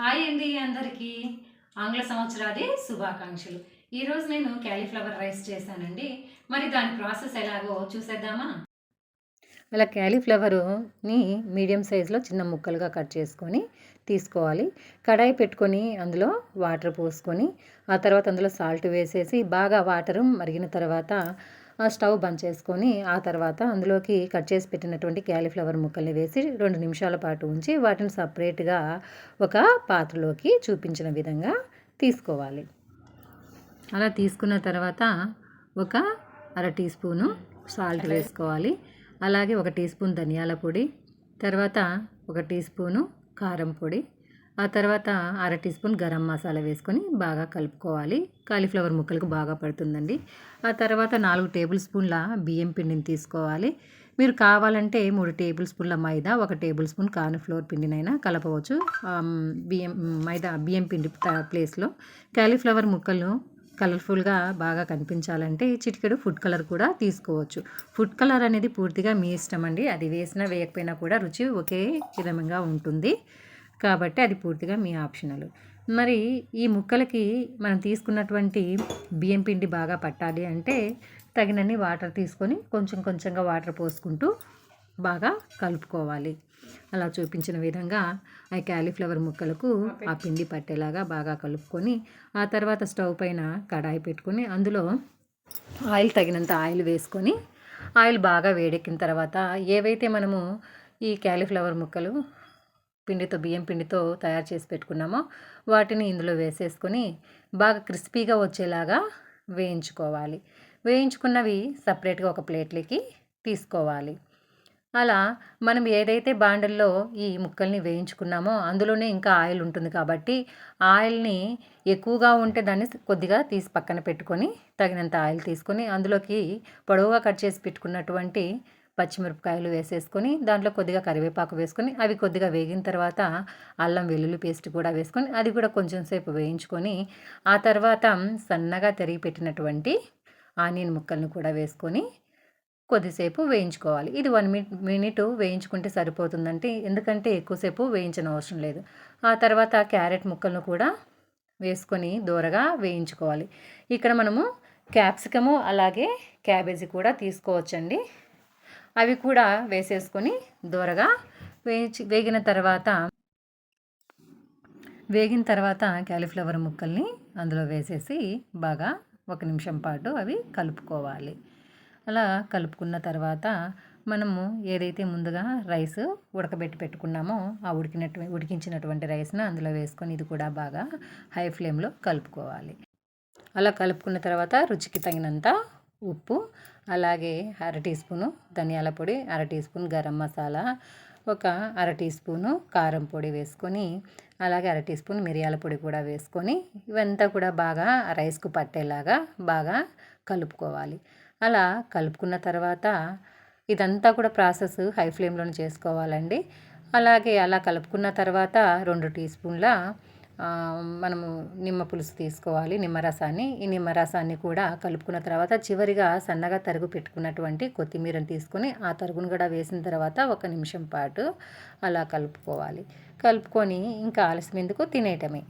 Hi అండి అందరికీ ఆంగ్ల సంవత్సరాది శుభాకాంక్షలు. ఈరోజు నేను క్యాలీఫ్లవర్ రైస్ చేశానండి. మరి దాని ప్రాసెస్ ఎలాగో చూసేద్దామా? అలా క్యాలీఫ్లవరుని మీడియం సైజులో చిన్న ముక్కలుగా కట్ చేసుకొని తీసుకోవాలి. కడాయి పెట్టుకొని అందులో వాటర్ పోసుకొని ఆ తర్వాత అందులో సాల్ట్ వేసేసి బాగా వాటరు మరిగిన తర్వాత స్టవ్ బంద్ చేసుకొని ఆ తర్వాత అందులోకి కట్ చేసి పెట్టినటువంటి క్యాలీఫ్లవర్ ముక్కల్ని వేసి 2 నిమిషాల పాటు ఉంచి వాటిని సపరేట్గా ఒక పాత్రలోకి చూపించిన విధంగా తీసుకోవాలి. అలా తీసుకున్న తర్వాత ఒక అర టీ స్పూను సాల్ట్ వేసుకోవాలి. అలాగే 1 టీ స్పూన్ ధనియాల పొడి, తర్వాత 1 టీ స్పూను కారం పొడి, ఆ తర్వాత అర టీ స్పూన్ గరం మసాలా వేసుకొని బాగా కలుపుకోవాలి. కాలీఫ్లవర్ ముక్కలకు బాగా పడుతుందండి. ఆ తర్వాత 4 టేబుల్ స్పూన్ల బియ్యం పిండిని తీసుకోవాలి. మీరు కావాలంటే 3 టేబుల్ స్పూన్ల మైదా, 1 టేబుల్ స్పూన్ కార్న్ ఫ్లోర్ పిండినైనా కలపవచ్చు. బియ్యం పిండి ప్లేస్లో కాలీఫ్లవర్ ముక్కలు కలర్ఫుల్గా బాగా కనిపించాలంటే చిటికెడు ఫుడ్ కలర్ కూడా తీసుకోవచ్చు. ఫుడ్ కలర్ అనేది పూర్తిగా మీ ఇష్టం అండి. అది వేసినా వేయకపోయినా కూడా రుచి ఒకే విధంగా ఉంటుంది. కాబట్టి అది పూర్తిగా మీ ఆప్షనల్. మరి ఈ ముక్కలకి మనం తీసుకున్నటువంటి బియ్యం పిండి బాగా పట్టాలి అంటే తగినన్ని వాటర్ తీసుకొని కొంచెం కొంచెంగా వాటర్ పోసుకుంటూ బాగా కలుపుకోవాలి. అలా చూపించిన విధంగా ఆ క్యాలీఫ్లవర్ ముక్కలకు ఆ పిండి పట్టేలాగా బాగా కలుపుకొని ఆ తర్వాత స్టవ్ పైన కడాయి పెట్టుకొని అందులో తగినంత ఆయిల్ వేసుకొని ఆయిల్ బాగా వేడెక్కిన తర్వాత ఏవైతే మనము ఈ క్యాలీఫ్లవర్ ముక్కలు బియ్యం పిండితో తయారు చేసి పెట్టుకున్నామో వాటిని ఇందులో వేసేసుకొని బాగా క్రిస్పీగా వచ్చేలాగా వేయించుకోవాలి. వేయించుకున్నవి సపరేట్గా ఒక ప్లేట్లోకి తీసుకోవాలి. అలా మనం ఏదైతే బాండల్లో ఈ ముక్కల్ని వేయించుకున్నామో అందులోనే ఇంకా ఆయిల్ ఉంటుంది కాబట్టి ఆయిల్ని ఎక్కువగా ఉంటే దాన్ని కొద్దిగా తీసి పక్కన పెట్టుకొని తగినంత ఆయిల్ తీసుకొని అందులోకి పొడవుగా కట్ చేసి పెట్టుకున్నటువంటి పచ్చిమిరపకాయలు వేసేసుకొని దాంట్లో కొద్దిగా కరివేపాకు వేసుకొని అవి కొద్దిగా వేగిన తర్వాత అల్లం వెల్లుల్లి పేస్ట్ కూడా వేసుకొని అది కూడా కొంచెం సేపు వేయించుకొని ఆ తర్వాత సన్నగా తరిగి పెట్టినటువంటి ఆనియన్ ముక్కలను కూడా వేసుకొని కొద్దిసేపు వేయించుకోవాలి. ఇది 1 మినిట్ వేయించుకుంటే సరిపోతుందంటే ఎందుకంటే ఎక్కువసేపు వేయించని అవసరం లేదు. ఆ తర్వాత క్యారెట్ ముక్కలను కూడా వేసుకొని దూరగా వేయించుకోవాలి. ఇక్కడ మనము క్యాప్సికము అలాగే క్యాబేజీ కూడా తీసుకోవచ్చండి. అవి కూడా వేసేసుకొని దూరగా వేగిన తర్వాత క్యాలీఫ్లవర్ ముక్కల్ని అందులో వేసేసి బాగా 1 నిమిషం పాటు అవి కలుపుకోవాలి. అలా కలుపుకున్న తర్వాత మనము ఏదైతే ముందుగా రైస్ ఉడకబెట్టి పెట్టుకున్నామో ఆ ఉడికించినటువంటి రైస్ని అందులో వేసుకొని ఇది కూడా బాగా హై ఫ్లేమ్లో కలుపుకోవాలి. అలా కలుపుకున్న తర్వాత రుచికి తగినంత ఉప్పు, అలాగే అర టీ స్పూను ధనియాల పొడి, అర టీ స్పూన్ గరం మసాలా, ఒక అర టీ స్పూను కారం పొడి వేసుకొని అలాగే అర టీ స్పూన్ మిరియాల పొడి కూడా వేసుకొని ఇవంతా కూడా బాగా రైస్కు పట్టేలాగా బాగా కలుపుకోవాలి. అలా కలుపుకున్న తర్వాత ఇదంతా కూడా ప్రాసెస్ హై ఫ్లేమ్లోనే చేసుకోవాలండి. అలాగే అలా కలుపుకున్న తర్వాత 2 టీ స్పూన్ల మనము నిమ్మ పులుసు తీసుకోవాలి, నిమ్మరసాన్ని. ఈ నిమ్మరసాన్ని కూడా కలుపుకున్న తర్వాత చివరిగా సన్నగా తరుగు పెట్టుకున్నటువంటి కొత్తిమీరని తీసుకొని ఆ తరుగును కూడా వేసిన తర్వాత 1 నిమిషం పాటు అలా కలుపుకోవాలి. కలుపుకొని ఇంకా ఆలస్యం ఎందుకు తినేయటమే.